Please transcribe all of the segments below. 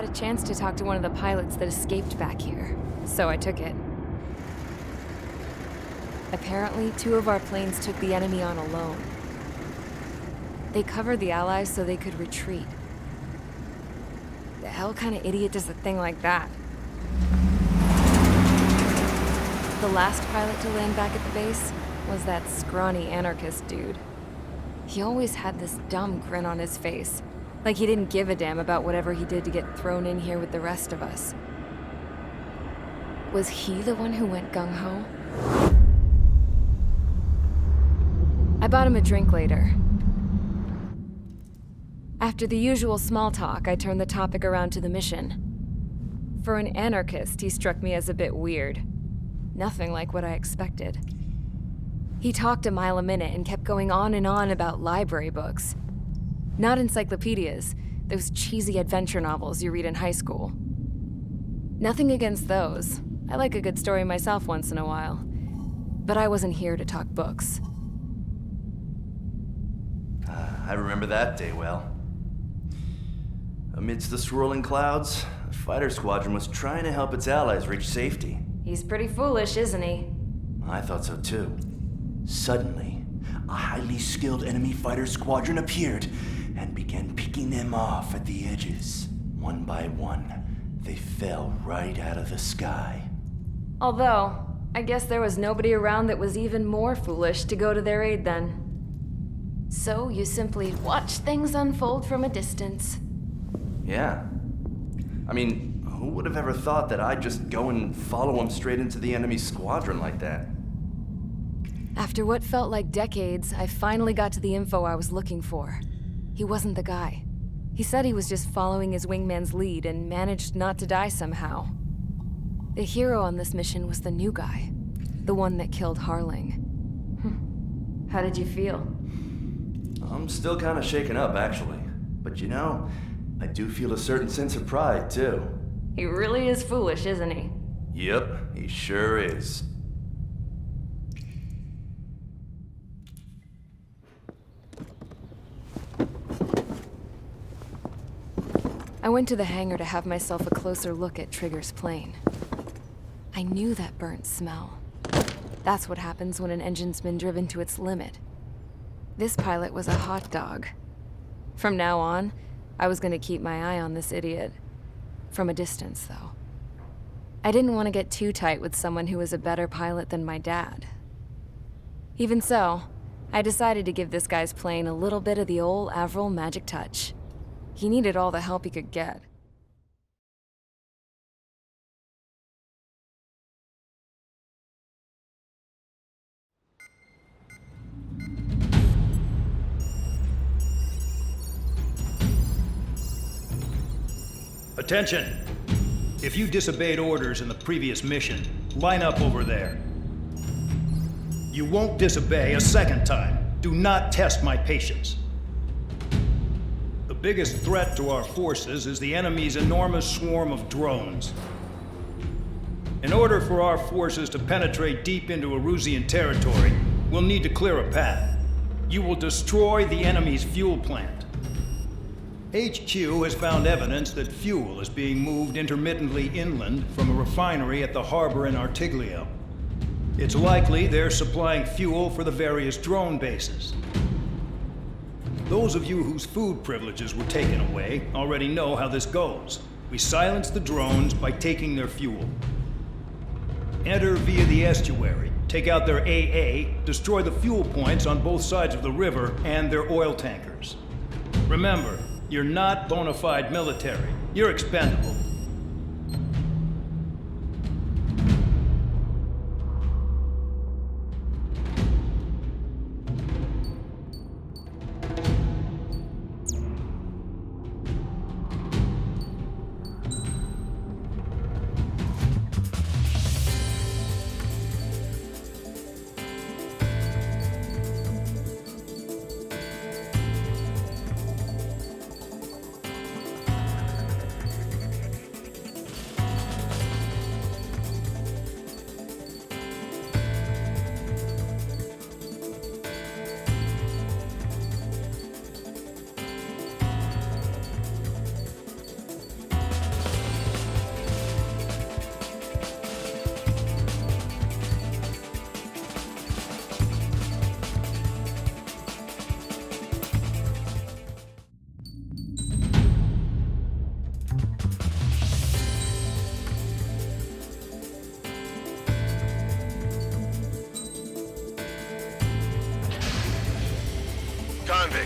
had a chance to talk to one of the pilots that escaped back here, so I took it. Apparently, 2 of our planes took the enemy on alone. They covered the Allies so they could retreat. The hell kind of idiot does a thing like that? The last pilot to land back at the base was that scrawny anarchist dude. He always had this dumb grin on his face, like he didn't give a damn about whatever he did to get thrown in here with the rest of us. Was he the one who went gung-ho? I bought him a drink later. After the usual small talk, I turned the topic around to the mission. For an anarchist, he struck me as a bit weird. Nothing like what I expected. He talked a mile a minute and kept going on and on about library books. Not encyclopedias, those cheesy adventure novels you read in high school. Nothing against those. I like a good story myself once in a while. But I wasn't here to talk books. I remember that day well. Amidst the swirling clouds, the fighter squadron was trying to help its allies reach safety. He's pretty foolish, isn't he? I thought so too. Suddenly, a highly skilled enemy fighter squadron appeared and began picking them off at the edges. One by one, they fell right out of the sky. Although, I guess there was nobody around that was even more foolish to go to their aid then. So you simply watch things unfold from a distance. Yeah. I mean, who would have ever thought that I'd just go and follow him straight into the enemy squadron like that? After what felt like decades, I finally got to the info I was looking for. He wasn't the guy. He said he was just following his wingman's lead and managed not to die somehow. The hero on this mission was the new guy, the one that killed Harling. How did you feel? I'm still kind of shaken up, actually. But you know, I do feel a certain sense of pride, too. He really is foolish, isn't he? Yep, he sure is. I went to the hangar to have myself a closer look at Trigger's plane. I knew that burnt smell. That's what happens when an engine's been driven to its limit. This pilot was a hot dog. From now on, I was going to keep my eye on this idiot. From a distance, though. I didn't want to get too tight with someone who was a better pilot than my dad. Even so, I decided to give this guy's plane a little bit of the old Avril magic touch. He needed all the help he could get. Attention! If you disobeyed orders in the previous mission, line up over there. You won't disobey a second time. Do not test my patience. The biggest threat to our forces is the enemy's enormous swarm of drones. In order for our forces to penetrate deep into Erusian territory, we'll need to clear a path. You will destroy the enemy's fuel plant. HQ has found evidence that fuel is being moved intermittently inland from a refinery at the harbor in Artiglio. It's likely they're supplying fuel for the various drone bases. Those of you whose food privileges were taken away already know how this goes. We silence the drones by taking their fuel. Enter via the estuary, take out their AA, destroy the fuel points on both sides of the river and their oil tankers. Remember, you're not bona fide military. You're expendable.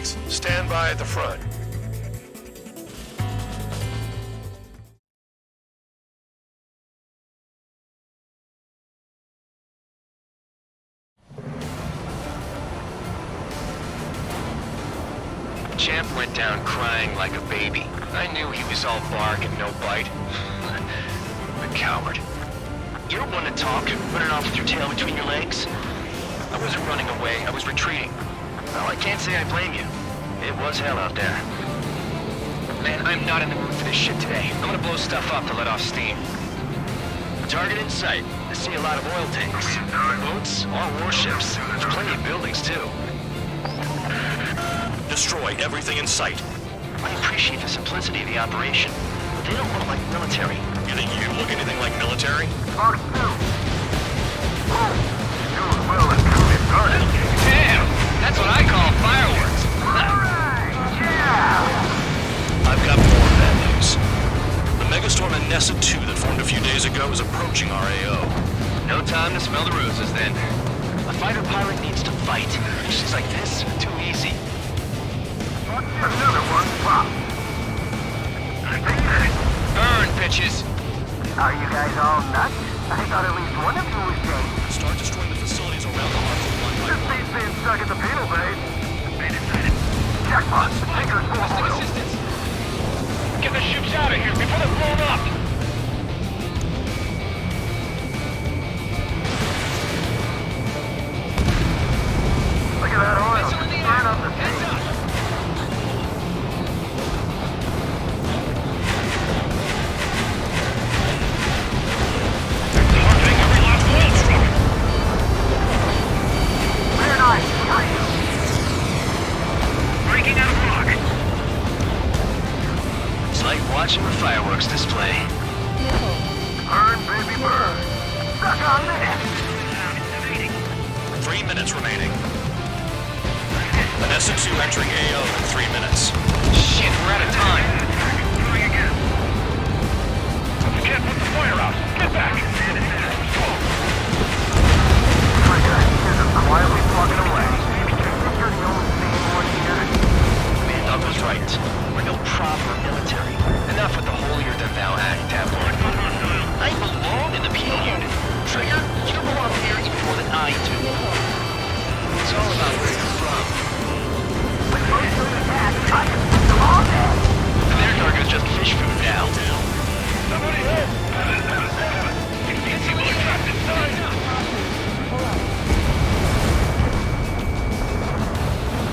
facilities. Stand by at the front. Champ went down crying like a baby. I knew he was all bark and no bite. The coward. You don't want to talk, running off with your tail between your legs? I wasn't running away, I was retreating. Well, I can't say I blame you. It was hell out there. Man, I'm not in the mood for this shit today. I'm gonna blow stuff up to let off steam. Target in sight. I see a lot of oil tanks. Boats, all warships. There's plenty of buildings, too. Destroy everything in sight. I appreciate the simplicity of the operation, but they don't look like military. You think you look anything like military? Damn! That's what I call fireworks! I've got more bad news. The megastorm in Nessa 2 that formed a few days ago is approaching our AO. No time to smell the roses, then. A fighter pilot needs to fight. Missions like this are too easy. Another one pop. Burn, bitches! Are you guys all nuts? I thought at least one of you was safe. Start destroying the facilities around the harbor one by This one. thing's being stuck at the penal bay. Jackpot, the tanker's full of oil. Get the ships out of here before they're blown up! Look at that oil. Burn up the sea. Targeting every last oil truck! Very nice. Behind you. Breaking out of rock! It's like watching a fireworks display. Burn, baby, burn. Suck on this. 3 minutes remaining. Vanessa 2 entering AO in 3 minutes. Shit, we're out of time. Going again. Can't put the fire out. Get back! Trigger, here's them quietly plugging away. You're the only sane one here. Man, Doug was right. We're no proper military. Enough with the holier-than-thou act, Tabloid. I belong in the PA unit. Trigger, you belong here even more than I do. It's all about where you're from. Their target is just fish food now. Somebody help! It's a little trapped inside!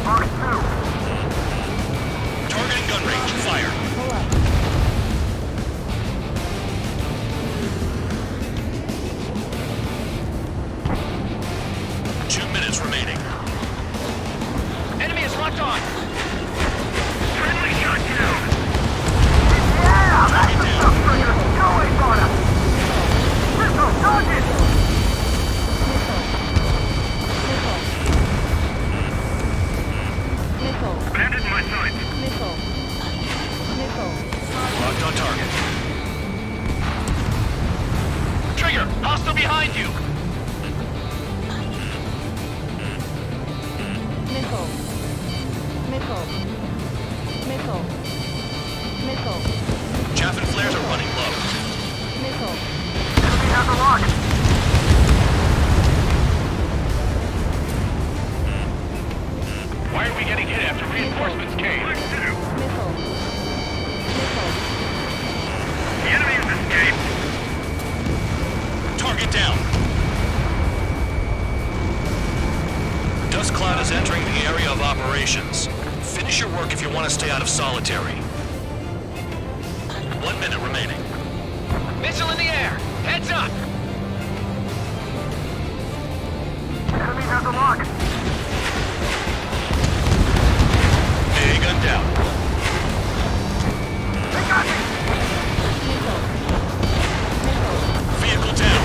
Mark 2. Targeting gun range. Fire. Remaining. Enemy is locked on! Friendly shot down. Yeah, that's the stuff, Trigger. Go away, Bonner. Missile, target. Bandit in my sight. Locked on target. Trigger, hostile behind you! Chaff and flares are running low. Enemy has a lock. Why are we getting hit after reinforcements came? The enemy has escaped! Target down. Dust cloud is entering the area of operations. Finish your work if you want to stay out of solitary. 1 minute remaining. Missile in the air! Heads up! Enemy has a lock. A gun down. They got me. Vehicle down.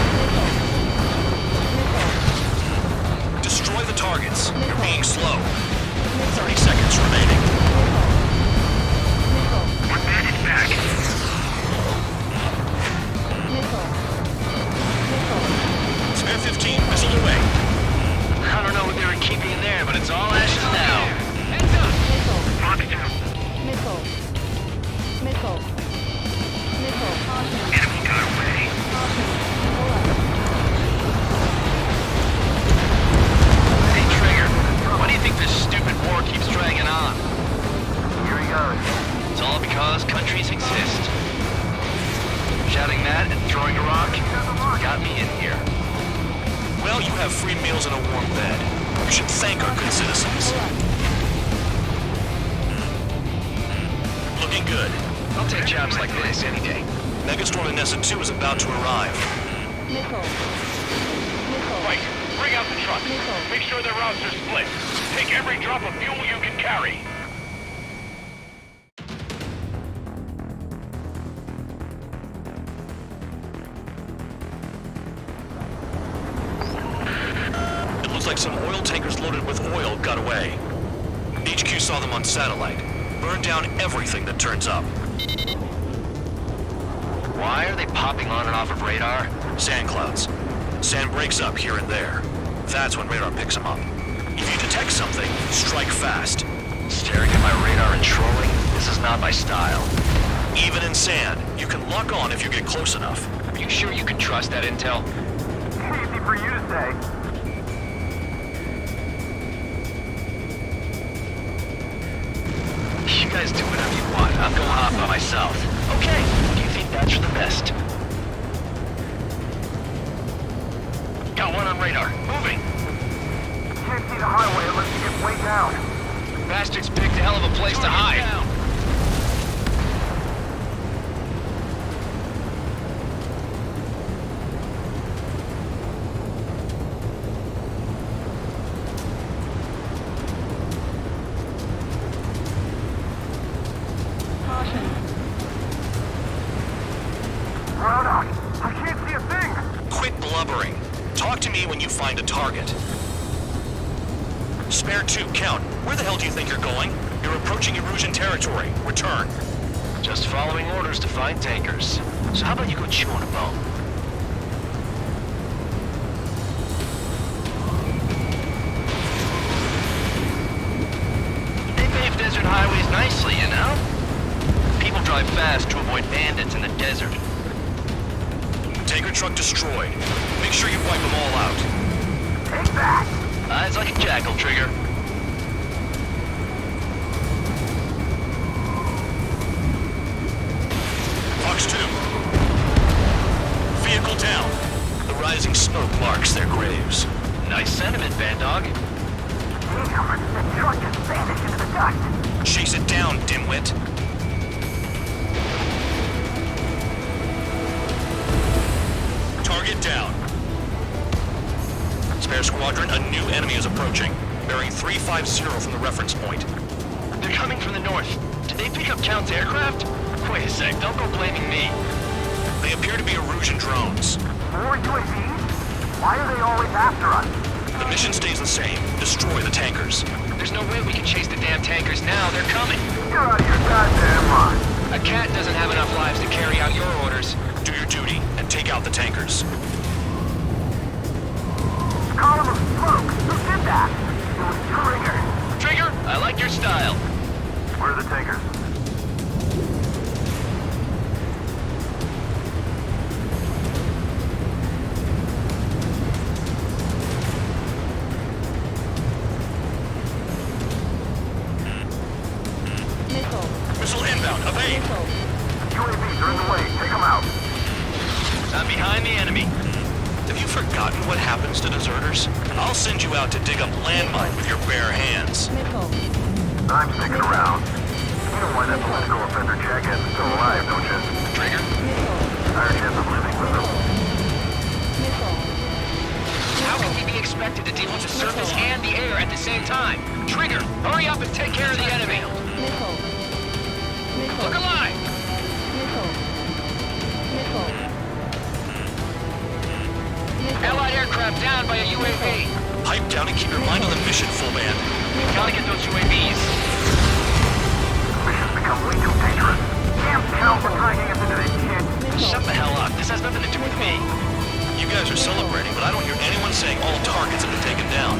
Destroy the targets. You're being slow. 30 seconds remaining. One bandit back! Spare 15, missile away. I don't know what they were keeping in there, but it's all ashes now. Heads up! Missile. Missile. Caution. Enemy got away. Caution. Pull up. Hey, Trigger. Why do you think this stupid war keeps dragging on? Here he goes. It's all because countries exist. Shouting that and throwing a rock got me in here. Well, you have free meals and a warm bed. You should thank our good citizens. Looking good. I'll take jobs like this any day. Megastorm in Nessa 2 is about to arrive. Missile. Missile. Right. Bring out the truck. Missile. Make sure the routes are split. Take every drop of fuel you can carry. It looks like some oil tankers loaded with oil got away. HQ saw them on satellite. Burn down everything that turns up. Why are they popping on and off of radar? Sand clouds. Sand breaks up here and there. That's when radar picks them up. If you detect something, strike fast. Staring at my radar and trolling? This is not my style. Even in sand, you can lock on if you get close enough. Are you sure you can trust that intel? Easy for you to say. You guys do whatever you want. I'm going off by myself. Okay. Do you think that's for the best? Got one on radar. Moving. Can't see the highway unless you get way down. Bastards picked a hell of a place to hide. Caution. Round I can't see a thing. Quit blubbering. Talk to me when you find a target. Spare 2, count. Where the hell do you think you're going? You're approaching Erusian territory. Return. Just following orders to find tankers. So how about you go chew on a bone? They paved desert highways nicely, you know? People drive fast to avoid bandits in the desert. Tanker truck destroyed. Make sure you wipe them all out. Take that. Eyes like a jackal, Trigger. Fox 2. Vehicle down. The rising smoke marks their graves. Nice sentiment, Bad Dog. Damn, the truck just vanished into the dust. Chase it down, dimwit. Target down. Spare squadron, a new enemy is approaching. Bearing 350 from the reference point. They're coming from the north. Did they pick up Count's aircraft? Wait a sec, don't go blaming me. They appear to be Erusian drones. More UAVs? Why are they always after us? The mission stays the same. Destroy the tankers. There's no way we can chase the damn tankers now. They're coming. You're out of your goddamn mind. A cat doesn't have enough lives to carry out your orders. Do your duty and take out the tankers. Column of smoke. Who did that? It was Trigger. Trigger, I like your style. Where are the tankers? Missile. Missile inbound. Evade. Missile. UAVs are in the way. Take them out. I'm behind the enemy. Have you forgotten what happens to deserters? I'll send you out to dig up landmine with your bare hands. Missile. I'm sticking around. You know why that political offender jackass is still alive, don't you? Trigger. Missile. Higher chance of living with him. Missile. How can he be expected to deal with the surface and the air at the same time? Trigger, hurry up and take care of the enemy. Missile. Missile. Look alive. Missile. Missile. Missile. Allied aircraft down by a UAV. Pipe down and keep your mind on the mission, full band. Gotta get those UAVs. Mission's become way too dangerous. Damn cow for dragging us into this shit. Shut the hell up. This has nothing to do with me. You guys are celebrating, but I don't hear anyone saying all targets have been taken down.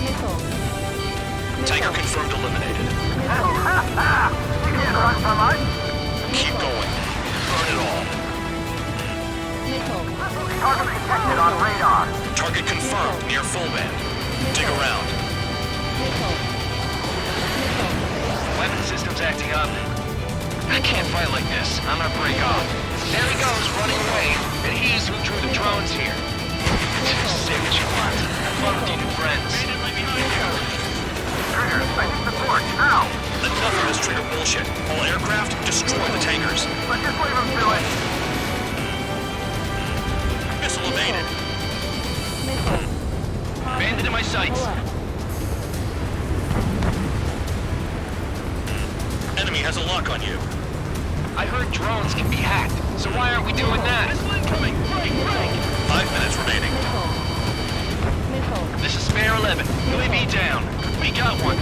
Missile. Tanker confirmed eliminated. You can't run from us. up. I can't fight like this. I'm gonna break off. There he goes, running away. And he's who drew the drones here. Say what you want. Have fun with your new friends. Trigger, I need support, now! Enough of this trigger bullshit. All aircraft, destroy the tankers. Let's just leave him to it! Missile evaded. Bandit in my sights. Enemy has a lock on you. I heard drones can be hacked, so why aren't we doing that? Missile incoming! Break! 5 minutes remaining. This is Spare 11. UAV down. We got one.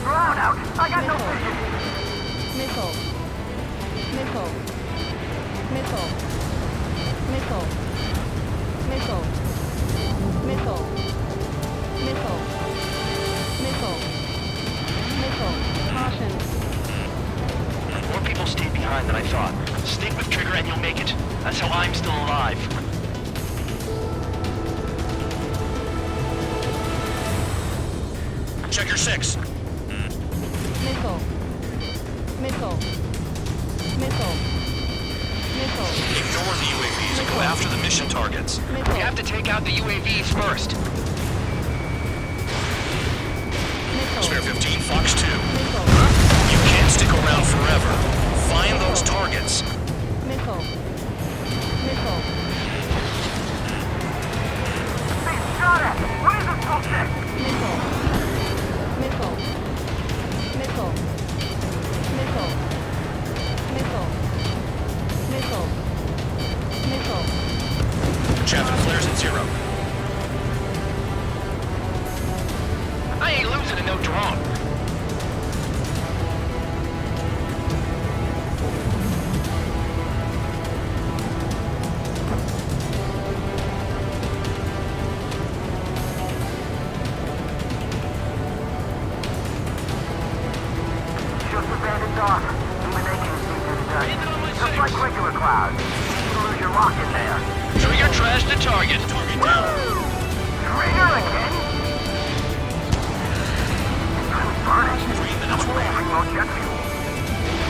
Drone out! I got no vision! More people stayed behind than I thought. Stick with Trigger and you'll make it. That's how I'm still alive. Check your 6. Ignore the UAVs and go after the mission targets. We have to take out the UAVs first. Spare 15, Fox 2. You can't stick around forever. Find those targets. Hey, shot at! What is this bullshit? Chaff and flares at 0. I ain't losing to no drone. Just abandoned dock. Illumination features done. Just like regular clouds. You lose your lock in there. Trigger trash the target. Target down. Trigger again? I'm burning. 3 minutes remaining. Low jet fuel.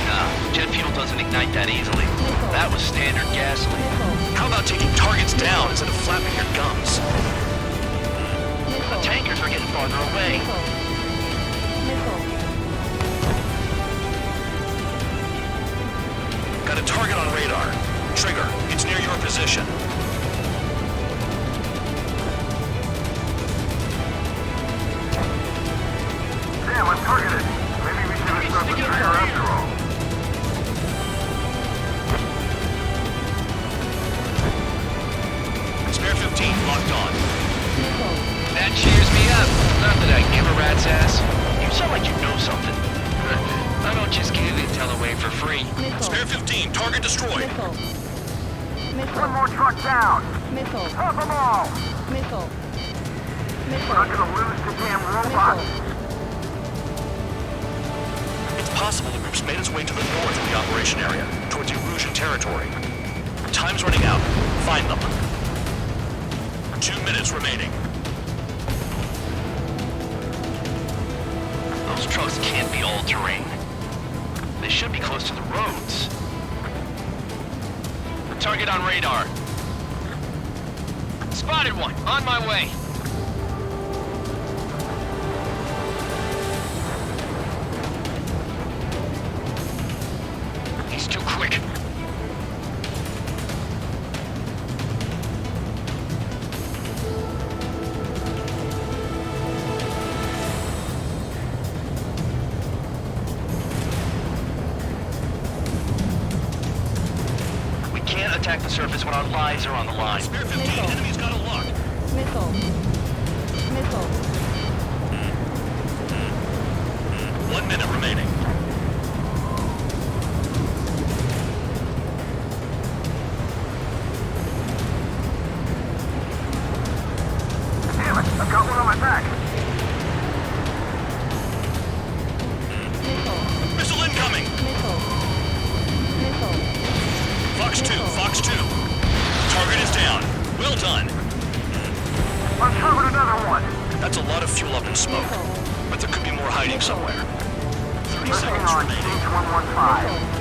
Nah, jet fuel doesn't ignite that easily. That was standard gasoline. How about taking targets down instead of flapping your gums? The tankers are getting farther away. Got a target on radar. Trigger, it's near your position. Damn, I'm targeted. Maybe we should have stuck with Trigger after all. Spare 15, locked on. That cheers me up. Not that I give a rat's ass. You sound like you know something. I don't just give intel away for free. Spare 15, target destroyed. One more truck down. Top them all. We're not gonna lose the damn robots. It's possible the group's made its way to the north of the operation area, towards Erusian territory. Time's running out. Find them. 2 minutes remaining. Those trucks can't be all-terrain. They should be close to the roads. Target on radar. Spotted one. On my way. He's too quick. Attack the surface when our lives are on the line. Spare 15, enemy's got a lock. 1 minute remaining. Damn it, I've got one on my back. Missile incoming! Fox 2, Fox 2. Target is down. Well done. Uncovered another one. That's a lot of fuel up in smoke. But there could be more hiding somewhere. 30 Listening seconds on remaining. H115.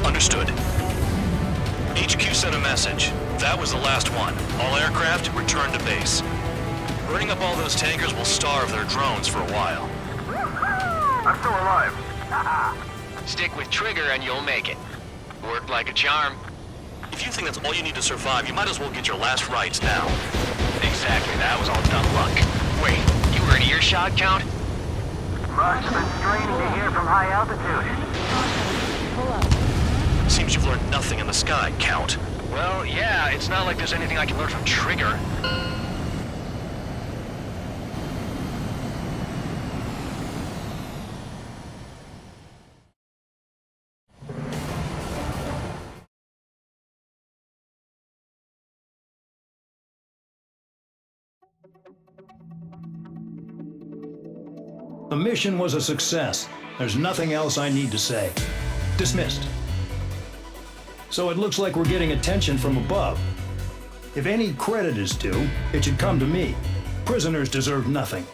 Understood. HQ sent a message. That was the last one. All aircraft, return to base. Burning up all those tankers will starve their drones for a while. I'm still alive. Stick with Trigger and you'll make it. Worked like a charm. If you think that's all you need to survive, you might as well get your last rites now. Exactly, that was all dumb luck. Wait, you were in earshot, Count? Must have been straining to hear from high altitude. Seems you've learned nothing in the sky, Count. Well, yeah, it's not like there's anything I can learn from Trigger. The mission was a success. There's nothing else I need to say. Dismissed. So it looks like we're getting attention from above. If any credit is due, it should come to me. Prisoners deserve nothing.